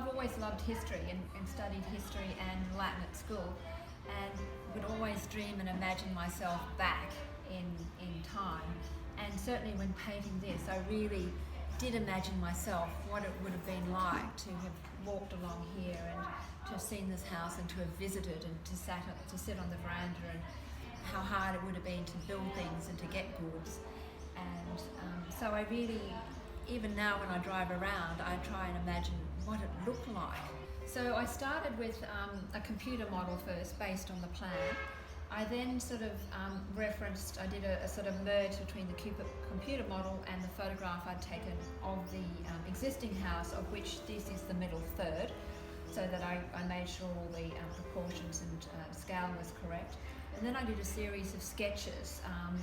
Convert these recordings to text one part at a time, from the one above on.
I've always loved history and studied history and Latin at school, and would always dream and imagine myself back in time. And certainly when painting this, I really did imagine myself what it would have been like to have walked along here and to have seen this house and to have visited and to sit on the veranda, and how hard it would have been to build things and to get goods. And so I really, even now when I drive around, I try and imagine what it looked like. So I started with a computer model first based on the plan. I then sort of I did a sort of merge between the computer model and the photograph I'd taken of the existing house, of which this is the middle third, so that I made sure all the proportions and scale was correct. And then I did a series of sketches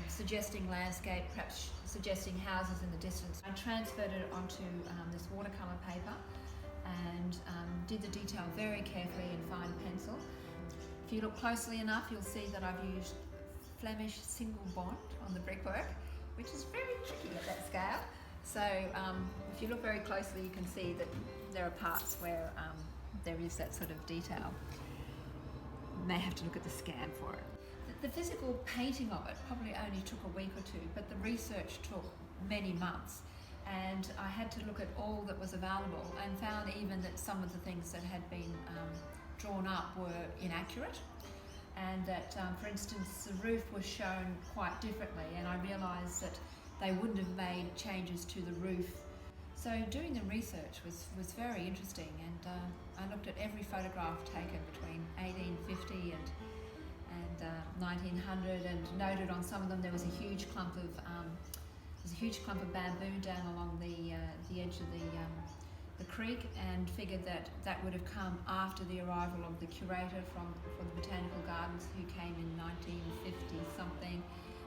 suggesting landscape, perhaps suggesting houses in the distance. I transferred it onto this watercolour paper and did the detail very carefully in fine pencil. If you look closely enough, you'll see that I've used Flemish single bond on the brickwork, which is very tricky at that scale. So if you look very closely, you can see that there are parts where there is that sort of detail. You may have to look at the scan for it. The physical painting of it probably only took a week or two, but the research took many months. And I had to look at all that was available, and found even that some of the things that had been drawn up were inaccurate, and that for instance the roof was shown quite differently, and I realised that they wouldn't have made changes to the roof. So doing the research was very interesting, and I looked at every photograph taken between 1850 and 1900, and noted on some of them there was a huge clump of bamboo down along the edge of the creek, and figured that would have come after the arrival of the curator from the Botanical Gardens, who came in 1950 something,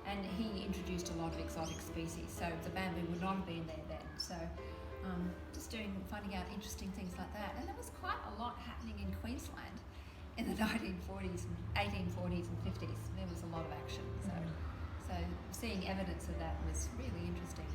and he introduced a lot of exotic species, so the bamboo would not have been there then. So just finding out interesting things like that. And there was quite a lot happening in Queensland in the 1940s, 1840s and 50s. There was a lot of action, so seeing evidence of that was really interesting.